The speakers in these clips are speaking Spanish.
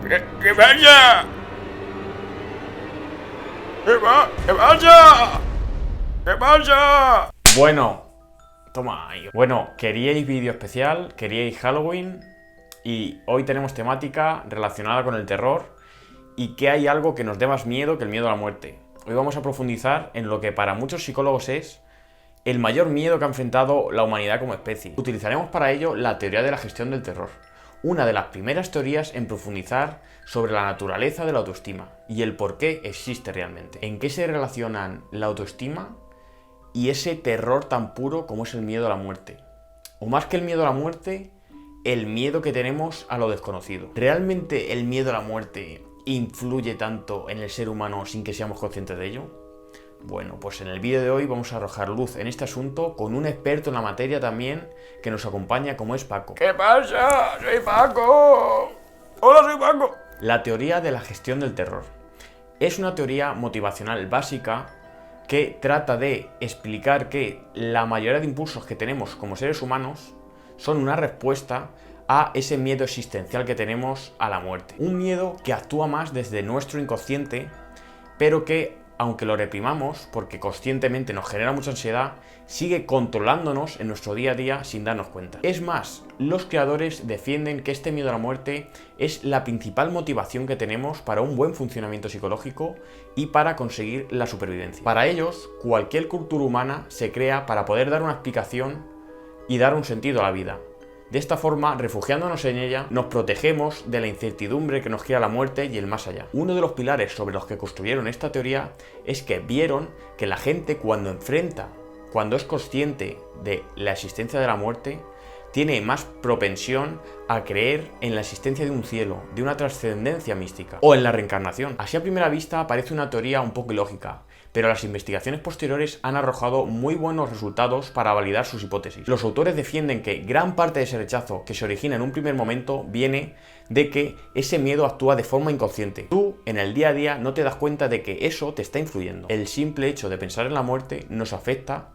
¿Qué pasa? ¿Qué pasa? ¿Qué pasa? Bueno, toma ahí. Bueno, queríais vídeo especial, queríais Halloween y hoy tenemos temática relacionada con el terror y que hay algo que nos dé más miedo que el miedo a la muerte. Hoy vamos a profundizar en lo que para muchos psicólogos es el mayor miedo que ha enfrentado la humanidad como especie. Utilizaremos para ello la teoría de la gestión del terror, una de las primeras teorías en profundizar sobre la naturaleza de la autoestima y el por qué existe realmente. En qué se relacionan la autoestima y ese terror tan puro como es el miedo a la muerte. O más que el miedo a la muerte, el miedo que tenemos a lo desconocido. ¿Realmente el miedo a la muerte influye tanto en el ser humano sin que seamos conscientes de ello? Bueno, pues en el vídeo de hoy vamos a arrojar luz en este asunto con un experto en la materia también que nos acompaña, como es Paco. ¿Qué pasa? Soy Paco. Hola, soy Paco. La teoría de la gestión del terror es una teoría motivacional básica que trata de explicar que la mayoría de impulsos que tenemos como seres humanos son una respuesta a ese miedo existencial que tenemos a la muerte. Un miedo que actúa más desde nuestro inconsciente, pero que, aunque lo reprimamos porque conscientemente nos genera mucha ansiedad, sigue controlándonos en nuestro día a día sin darnos cuenta. Es más, los creadores defienden que este miedo a la muerte es la principal motivación que tenemos para un buen funcionamiento psicológico y para conseguir la supervivencia. Para ellos, cualquier cultura humana se crea para poder dar una explicación y dar un sentido a la vida. De esta forma, refugiándonos en ella, nos protegemos de la incertidumbre que nos crea la muerte y el más allá. Uno de los pilares sobre los que construyeron esta teoría es que vieron que la gente cuando es consciente de la existencia de la muerte, tiene más propensión a creer en la existencia de un cielo, de una trascendencia mística o en la reencarnación. Así a primera vista parece una teoría un poco ilógica, pero las investigaciones posteriores han arrojado muy buenos resultados para validar sus hipótesis. Los autores defienden que gran parte de ese rechazo que se origina en un primer momento viene de que ese miedo actúa de forma inconsciente. Tú, en el día a día, no te das cuenta de que eso te está influyendo. El simple hecho de pensar en la muerte nos afecta,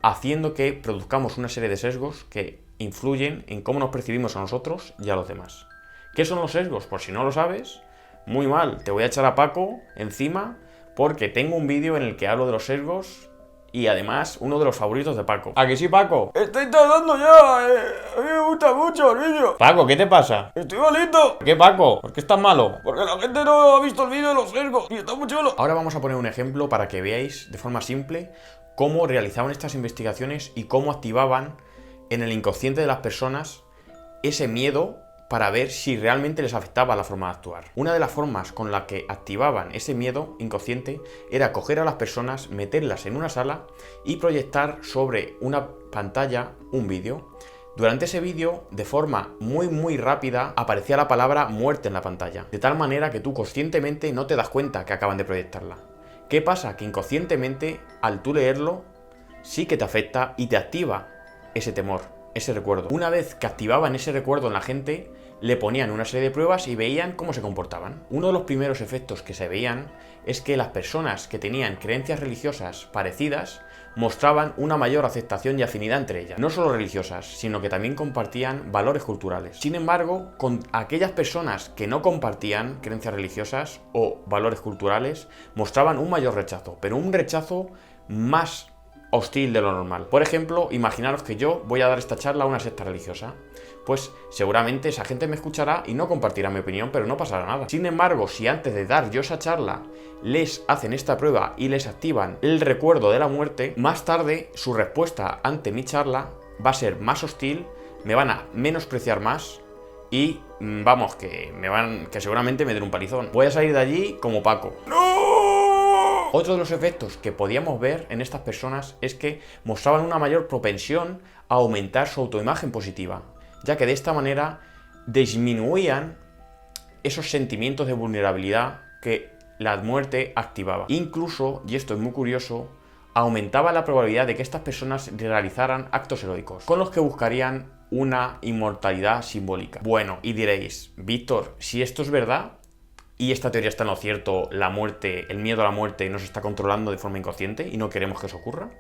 haciendo que produzcamos una serie de sesgos que influyen en cómo nos percibimos a nosotros y a los demás. ¿Qué son los sesgos? Por si no lo sabes, muy mal, te voy a echar a Paco encima porque tengo un vídeo en el que hablo de los sesgos y además uno de los favoritos de Paco. ¿A que sí, Paco? Estoy tardando ya. A mí me gusta mucho el vídeo. Paco, ¿qué te pasa? Estoy malito. ¿Qué, Paco? ¿Por qué estás malo? Porque la gente no ha visto el vídeo de los sesgos y está muy chulo. Ahora vamos a poner un ejemplo para que veáis de forma simple cómo realizaban estas investigaciones y cómo activaban en el inconsciente de las personas ese miedo para ver si realmente les afectaba la forma de actuar. Una de las formas con la que activaban ese miedo inconsciente era coger a las personas, meterlas en una sala y proyectar sobre una pantalla un vídeo. Durante ese vídeo, de forma muy rápida, aparecía la palabra muerte en la pantalla, de tal manera que tú conscientemente no te das cuenta que acaban de proyectarla. ¿Qué pasa? Que inconscientemente, al tú leerlo, sí que te afecta y te activa ese temor, ese recuerdo. Una vez que activaban ese recuerdo en la gente, le ponían una serie de pruebas y veían cómo se comportaban. Uno de los primeros efectos que se veían es que las personas que tenían creencias religiosas parecidas mostraban una mayor aceptación y afinidad entre ellas. No solo religiosas, sino que también compartían valores culturales. Sin embargo, con aquellas personas que no compartían creencias religiosas o valores culturales, mostraban un mayor rechazo, pero un rechazo más hostil de lo normal. Por ejemplo, imaginaros que yo voy a dar esta charla a una secta religiosa. Pues seguramente esa gente me escuchará y no compartirá mi opinión, pero no pasará nada. Sin embargo, si antes de dar yo esa charla les hacen esta prueba y les activan el recuerdo de la muerte, más tarde su respuesta ante mi charla va a ser más hostil, me van a menospreciar más y vamos, que seguramente me den un palizón. Voy a salir de allí como Paco. ¡No! Otro de los efectos que podíamos ver en estas personas es que mostraban una mayor propensión a aumentar su autoimagen positiva, ya que de esta manera disminuían esos sentimientos de vulnerabilidad que la muerte activaba. Incluso, y esto es muy curioso, aumentaba la probabilidad de que estas personas realizaran actos heroicos, con los que buscarían una inmortalidad simbólica. Bueno, y diréis, Víctor, si esto es verdad, y esta teoría está en lo cierto, la muerte, el miedo a la muerte nos está controlando de forma inconsciente y no queremos que eso ocurra,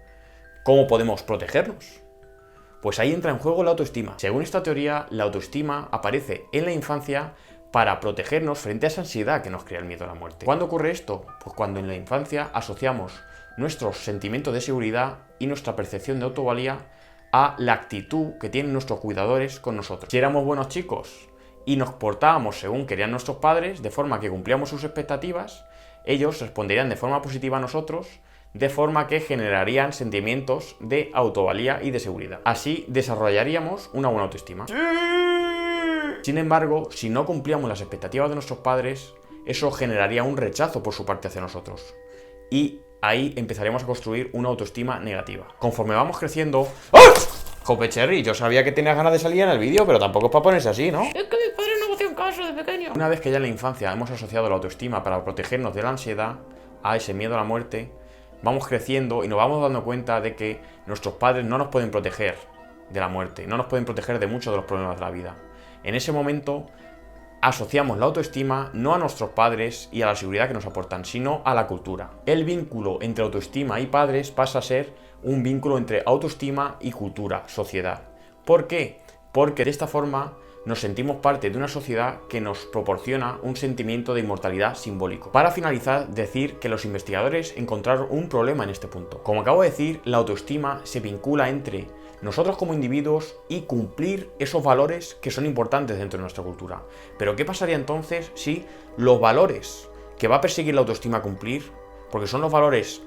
¿cómo podemos protegernos? Pues ahí entra en juego la autoestima. Según esta teoría, la autoestima aparece en la infancia para protegernos frente a esa ansiedad que nos crea el miedo a la muerte. ¿Cuándo ocurre esto? Pues cuando en la infancia asociamos nuestros sentimientos de seguridad y nuestra percepción de autovalía a la actitud que tienen nuestros cuidadores con nosotros. Si éramos buenos chicos y nos portábamos según querían nuestros padres, de forma que cumplíamos sus expectativas, ellos responderían de forma positiva a nosotros, de forma que generarían sentimientos de autovalía y de seguridad. Así desarrollaríamos una buena autoestima. Sin embargo, si no cumplíamos las expectativas de nuestros padres, eso generaría un rechazo por su parte hacia nosotros. Y ahí empezaremos a construir una autoestima negativa. Conforme vamos creciendo... ¡Oh! Jope Cherry, yo sabía que tenías ganas de salir en el vídeo, pero tampoco es para ponerse así, ¿no? Es que mis padres no me hacían caso de pequeño. Una vez que ya en la infancia hemos asociado la autoestima para protegernos de la ansiedad, a ese miedo a la muerte, vamos creciendo y nos vamos dando cuenta de que nuestros padres no nos pueden proteger de la muerte, no nos pueden proteger de muchos de los problemas de la vida. En ese momento asociamos la autoestima no a nuestros padres y a la seguridad que nos aportan, sino a la cultura. El vínculo entre autoestima y padres pasa a ser un vínculo entre autoestima y cultura, sociedad. ¿Por qué? Porque de esta forma nos sentimos parte de una sociedad que nos proporciona un sentimiento de inmortalidad simbólico. Para finalizar, decir que los investigadores encontraron un problema en este punto. Como acabo de decir, la autoestima se vincula entre nosotros como individuos y cumplir esos valores que son importantes dentro de nuestra cultura. Pero ¿qué pasaría entonces si los valores que va a perseguir la autoestima cumplir, porque son los valores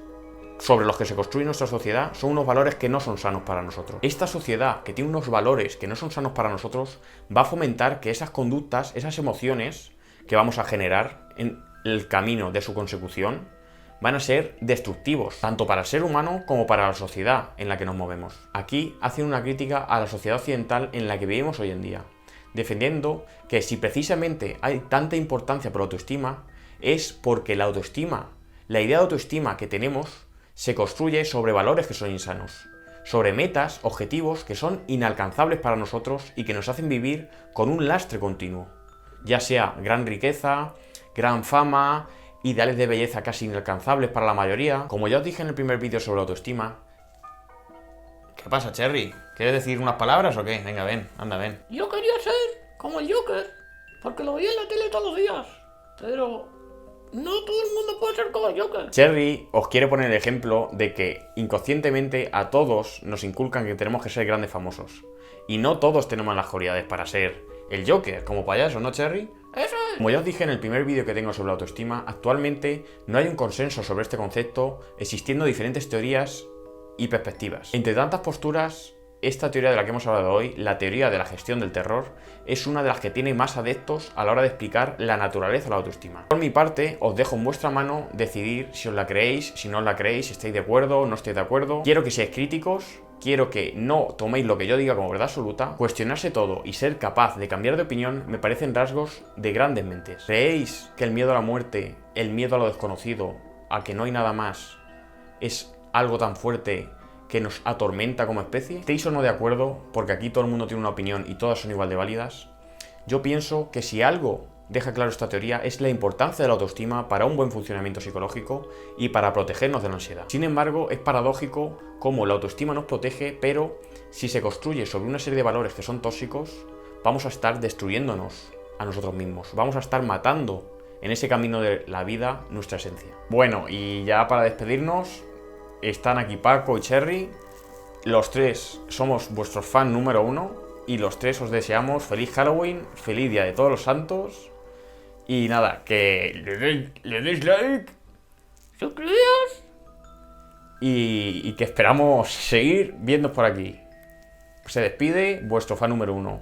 sobre los que se construye nuestra sociedad, son unos valores que no son sanos para nosotros? Esta sociedad que tiene unos valores que no son sanos para nosotros va a fomentar que esas conductas, esas emociones que vamos a generar en el camino de su consecución van a ser destructivos, tanto para el ser humano como para la sociedad en la que nos movemos. Aquí hacen una crítica a la sociedad occidental en la que vivimos hoy en día, defendiendo que si precisamente hay tanta importancia por la autoestima, es porque la autoestima, la idea de autoestima que tenemos, se construye sobre valores que son insanos, sobre metas, objetivos que son inalcanzables para nosotros y que nos hacen vivir con un lastre continuo, ya sea gran riqueza, gran fama, ideales de belleza casi inalcanzables para la mayoría. Como ya os dije en el primer vídeo sobre la autoestima... ¿Qué pasa, Cherry? ¿Quieres decir unas palabras o qué? Venga, ven, anda, ven. Yo quería ser como el Joker, porque lo veía en la tele todos los días. Pero no todo el mundo puede ser como el Joker. Cherry os quiere poner el ejemplo de que inconscientemente a todos nos inculcan que tenemos que ser grandes famosos. Y no todos tenemos las cualidades para ser el Joker, como payaso, ¿no, Cherry? Eso es. Como ya os dije en el primer vídeo que tengo sobre la autoestima, actualmente no hay un consenso sobre este concepto, existiendo diferentes teorías y perspectivas. Entre tantas posturas, esta teoría de la que hemos hablado hoy, la teoría de la gestión del terror, es una de las que tiene más adeptos a la hora de explicar la naturaleza de la autoestima. Por mi parte, os dejo en vuestra mano decidir si os la creéis, si no os la creéis, si estáis de acuerdo o no estáis de acuerdo. Quiero que seáis críticos, quiero que no toméis lo que yo diga como verdad absoluta. Cuestionarse todo y ser capaz de cambiar de opinión me parecen rasgos de grandes mentes. ¿Creéis que el miedo a la muerte, el miedo a lo desconocido, a que no hay nada más, es algo tan fuerte que nos atormenta como especie? ¿Estéis o no de acuerdo? Porque aquí todo el mundo tiene una opinión y todas son igual de válidas. Yo pienso que si algo deja claro esta teoría es la importancia de la autoestima para un buen funcionamiento psicológico y para protegernos de la ansiedad. Sin embargo, es paradójico cómo la autoestima nos protege, pero si se construye sobre una serie de valores que son tóxicos, vamos a estar destruyéndonos a nosotros mismos. Vamos a estar matando en ese camino de la vida nuestra esencia. Bueno, y ya para despedirnos, están aquí Paco y Cherry. Los tres somos vuestros fan número 1 y los tres os deseamos feliz Halloween, feliz Día de Todos los Santos. Y nada, que le deis like, ¿Suscribíos? y que esperamos seguir viéndoos por aquí. Se despide vuestro fan número 1.